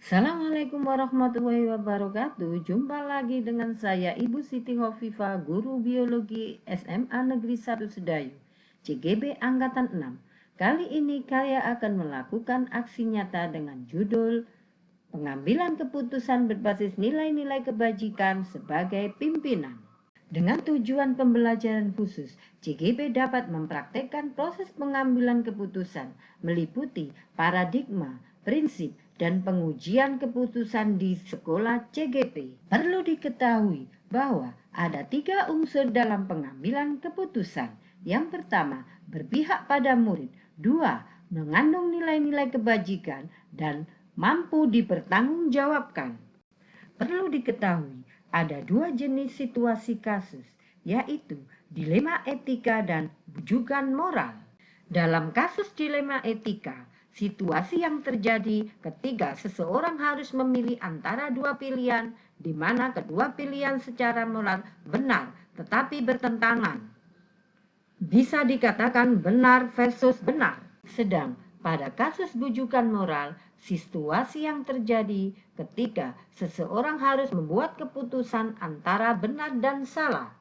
Assalamualaikum warahmatullahi wabarakatuh. Jumpa lagi dengan saya Ibu Siti Hovifah, guru biologi SMA Negeri 1 Sedayu, CGB Angkatan 6. Kali ini saya akan melakukan aksi nyata dengan judul Pengambilan Keputusan Berbasis Nilai-Nilai Kebajikan sebagai Pimpinan. Dengan tujuan pembelajaran khusus, CGB dapat mempraktekkan proses pengambilan keputusan meliputi paradigma, prinsip, dan pengujian keputusan di sekolah CGP. Perlu diketahui bahwa ada 3 unsur dalam pengambilan keputusan. Yang pertama, berpihak pada murid. 2, mengandung nilai-nilai kebajikan dan mampu dipertanggungjawabkan. Perlu diketahui, ada 2 jenis situasi kasus, yaitu dilema etika dan bujukan moral. Dalam kasus dilema etika, situasi yang terjadi ketika seseorang harus memilih antara 2 pilihan, di mana kedua pilihan secara moral benar tetapi bertentangan. Bisa dikatakan benar versus benar. Sedang pada kasus bujukan moral, situasi yang terjadi ketika seseorang harus membuat keputusan antara benar dan salah.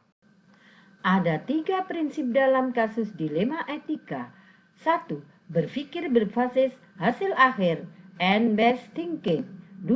Ada 3 prinsip dalam kasus dilema etika. 1. Berpikir berbasis hasil akhir and based thinking. 2.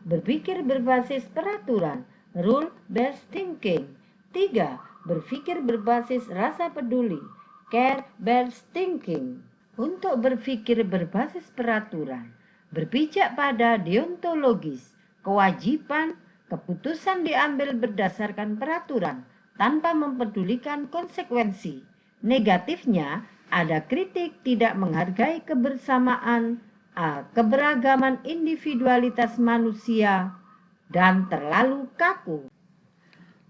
Berpikir berbasis peraturan rule based thinking. 3. Berpikir berbasis rasa peduli care based thinking. Untuk berpikir berbasis peraturan, berpijak pada deontologis, kewajiban, keputusan diambil berdasarkan peraturan tanpa mempedulikan konsekuensi. Negatifnya, ada kritik tidak menghargai kebersamaan, keberagaman individualitas manusia, dan terlalu kaku.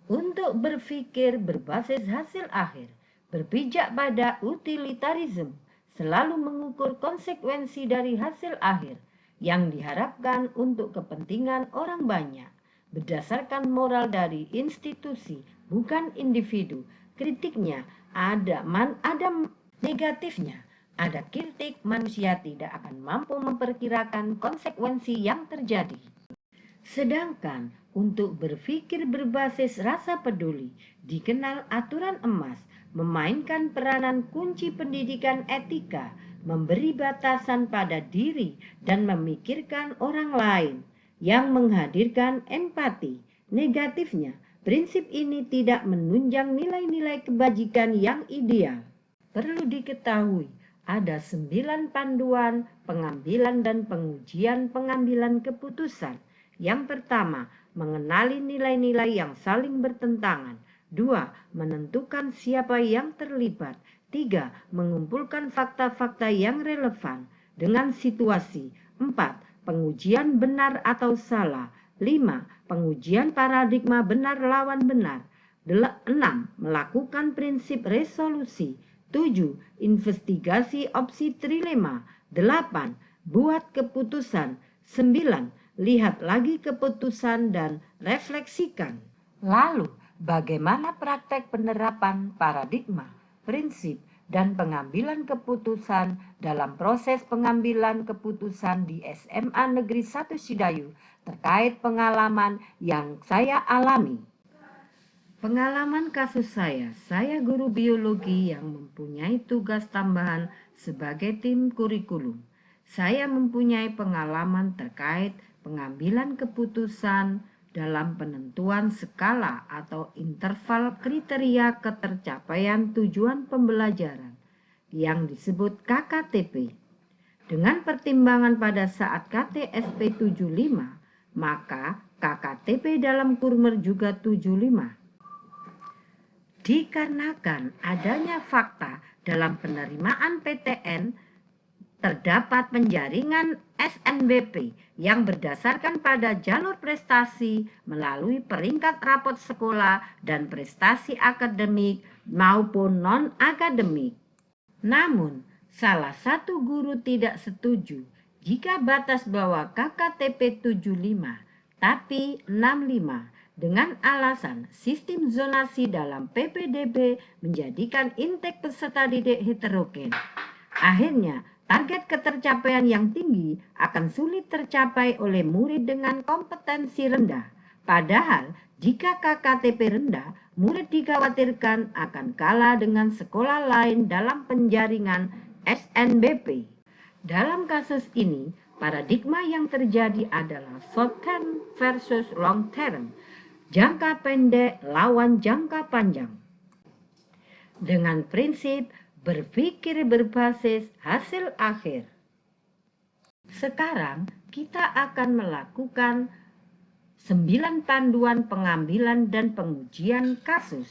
Untuk berpikir berbasis hasil akhir, berpijak pada utilitarisme, selalu mengukur konsekuensi dari hasil akhir yang diharapkan untuk kepentingan orang banyak, berdasarkan moral dari institusi, bukan individu. Kritiknya ada negatifnya. Ada kritik manusia tidak akan mampu memperkirakan konsekuensi yang terjadi. Sedangkan untuk berpikir berbasis rasa peduli, dikenal aturan emas, memainkan peranan kunci pendidikan etika, memberi batasan pada diri dan memikirkan orang lain, yang menghadirkan empati. Negatifnya, prinsip ini tidak menunjang nilai-nilai kebajikan yang ideal. Perlu diketahui, ada 9 panduan pengambilan dan pengujian pengambilan keputusan. Yang pertama, mengenali nilai-nilai yang saling bertentangan. 2. Menentukan siapa yang terlibat. 3. Mengumpulkan fakta-fakta yang relevan dengan situasi. 4. Pengujian benar atau salah. 5. Pengujian paradigma benar lawan benar. 6. Melakukan prinsip resolusi. 7. Investigasi opsi trilema. 8. Buat keputusan. 9. Lihat lagi keputusan dan refleksikan. Lalu, bagaimana praktek penerapan paradigma, prinsip, dan pengambilan keputusan dalam proses pengambilan keputusan di SMA Negeri 1 Sedayu terkait pengalaman yang saya alami? Pengalaman kasus saya guru biologi yang mempunyai tugas tambahan sebagai tim kurikulum. Saya mempunyai pengalaman terkait pengambilan keputusan dalam penentuan skala atau interval kriteria ketercapaian tujuan pembelajaran yang disebut KKTP. Dengan pertimbangan pada saat KTSP 75, maka KKTP dalam kurmer juga 75. Dikarenakan adanya fakta dalam penerimaan PTN, terdapat penjaringan SNBP yang berdasarkan pada jalur prestasi melalui peringkat rapot sekolah dan prestasi akademik maupun non-akademik. Namun, salah satu guru tidak setuju jika batas bawah KKTP 75 tapi 65 dengan alasan sistem zonasi dalam PPDB menjadikan intake peserta didik heterogen. Akhirnya, Target ketercapaian yang tinggi akan sulit tercapai oleh murid dengan kompetensi rendah. Padahal, jika KKTP rendah, murid dikhawatirkan akan kalah dengan sekolah lain dalam penjaringan SNBP. Dalam kasus ini, paradigma yang terjadi adalah short term versus long term, jangka pendek lawan jangka panjang. Dengan prinsip berpikir berbasis hasil akhir. Sekarang kita akan melakukan 9 panduan pengambilan dan pengujian kasus.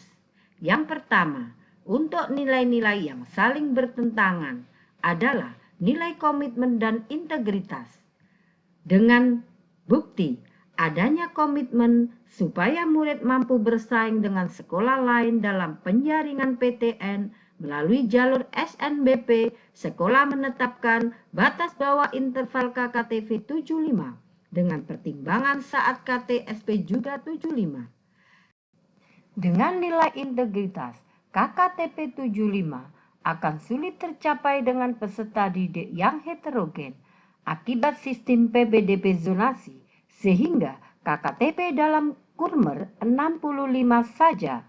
Yang pertama, untuk nilai-nilai yang saling bertentangan adalah nilai komitmen dan integritas. Dengan bukti adanya komitmen supaya murid mampu bersaing dengan sekolah lain dalam penjaringan PTN melalui jalur SNBP, sekolah menetapkan batas bawah interval KKTV 75 dengan pertimbangan saat KTSP juga 75. Dengan nilai integritas KKTP 75 akan sulit tercapai dengan peserta didik yang heterogen akibat sistem PPDB zonasi, sehingga KKTP dalam kurmer 65 saja.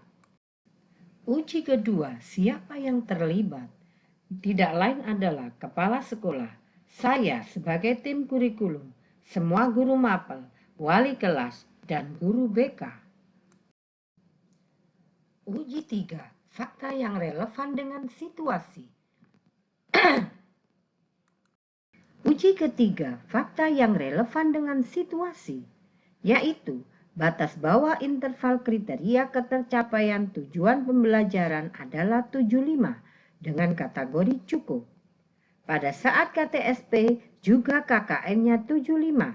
Uji kedua, siapa yang terlibat? Tidak lain adalah kepala sekolah, saya sebagai tim kurikulum, semua guru mapel, wali kelas, dan guru BK. Uji 3, fakta yang relevan dengan situasi. Uji ketiga, fakta yang relevan dengan situasi, yaitu batas bawah interval kriteria ketercapaian tujuan pembelajaran adalah 75 dengan kategori cukup. Pada saat KTSP juga KKN-nya 75.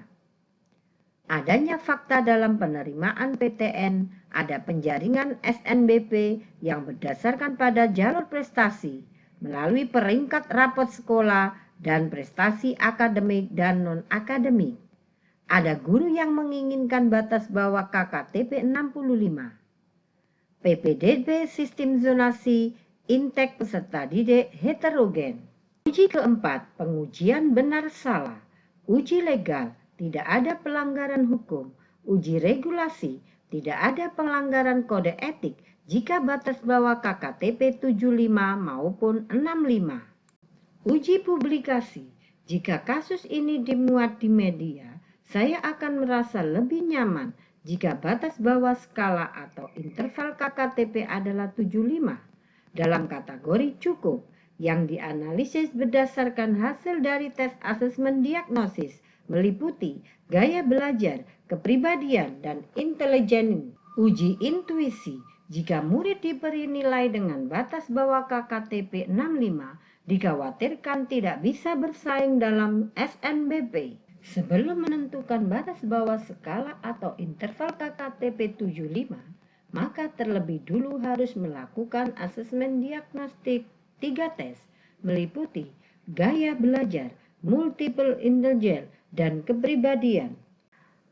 Adanya fakta dalam penerimaan PTN, ada penjaringan SNBP yang berdasarkan pada jalur prestasi melalui peringkat rapot sekolah dan prestasi akademik dan non-akademik. Ada guru yang menginginkan batas bawah KKTP 65. PPDB sistem zonasi, intake peserta didik heterogen. Uji keempat, pengujian benar salah. Uji legal, tidak ada pelanggaran hukum. Uji regulasi, tidak ada pelanggaran kode etik jika batas bawah KKTP 75 maupun 65. Uji publikasi, jika kasus ini dimuat di media, saya akan merasa lebih nyaman jika batas bawah skala atau interval KKTP adalah 75 dalam kategori cukup yang dianalisis berdasarkan hasil dari tes asesmen diagnosis meliputi gaya belajar, kepribadian, dan intelijen. Uji intuisi, jika murid diberi nilai dengan batas bawah KKTP 65 dikhawatirkan tidak bisa bersaing dalam SNBP. Sebelum menentukan batas bawah skala atau interval KKTP 75, maka terlebih dulu harus melakukan asesmen diagnostik 3 tes, meliputi gaya belajar, multiple intelligence, dan kepribadian.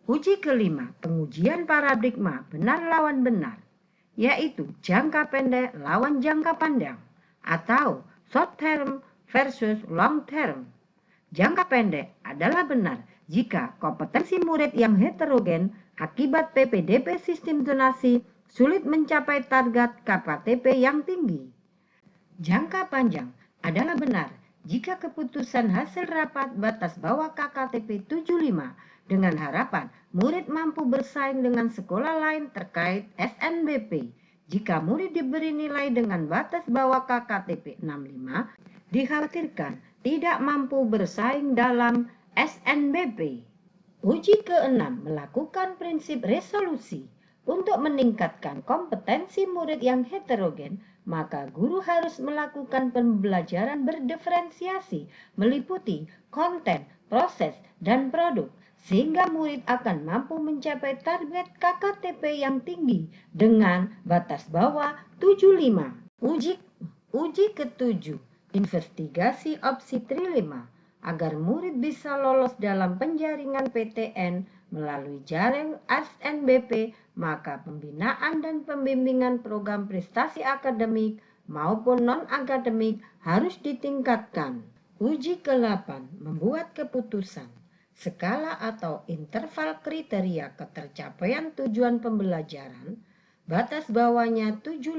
Uji kelima, pengujian paradigma benar lawan benar, yaitu jangka pendek lawan jangka panjang, atau short term versus long term. Jangka pendek adalah benar jika kompetensi murid yang heterogen akibat PPDB sistem zonasi sulit mencapai target KKTP yang tinggi. Jangka panjang adalah benar jika keputusan hasil rapat batas bawah KKTP 75 dengan harapan murid mampu bersaing dengan sekolah lain terkait SNBP. Jika murid diberi nilai dengan batas bawah KKTP 65, dikhawatirkan tidak mampu bersaing dalam SNBP. Uji ke-6 melakukan prinsip resolusi. Untuk meningkatkan kompetensi murid yang heterogen, maka guru harus melakukan pembelajaran berdiferensiasi, meliputi konten, proses, dan produk, sehingga murid akan mampu mencapai target KKTP yang tinggi dengan batas bawah 75. Uji ke-7, investigasi opsi trilema agar murid bisa lolos dalam penjaringan PTN melalui jaring SNBP, maka pembinaan dan pembimbingan program prestasi akademik maupun non-akademik harus ditingkatkan. Uji ke-8 membuat keputusan. Skala atau interval kriteria ketercapaian tujuan pembelajaran, batas bawahnya 75,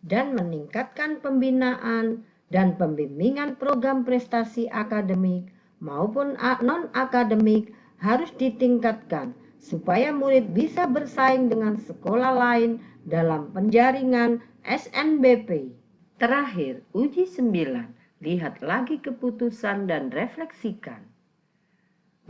dan meningkatkan pembinaan dan pembimbingan program prestasi akademik maupun non-akademik harus ditingkatkan supaya murid bisa bersaing dengan sekolah lain dalam penjaringan SNBP. Terakhir, uji 9. Lihat lagi keputusan dan refleksikan.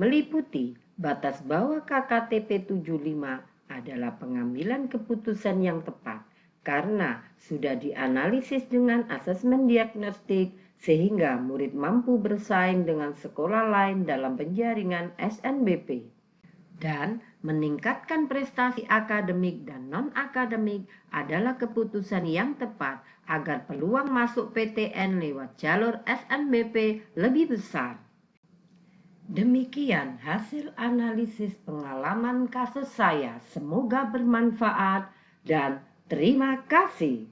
Meliputi batas bawah KKTP 75 adalah pengambilan keputusan yang tepat karena sudah dianalisis dengan asesmen diagnostik sehingga murid mampu bersaing dengan sekolah lain dalam penjaringan SNBP. Dan meningkatkan prestasi akademik dan non-akademik adalah keputusan yang tepat agar peluang masuk PTN lewat jalur SNBP lebih besar. Demikian hasil analisis pengalaman kasus saya. Semoga bermanfaat dan terima kasih.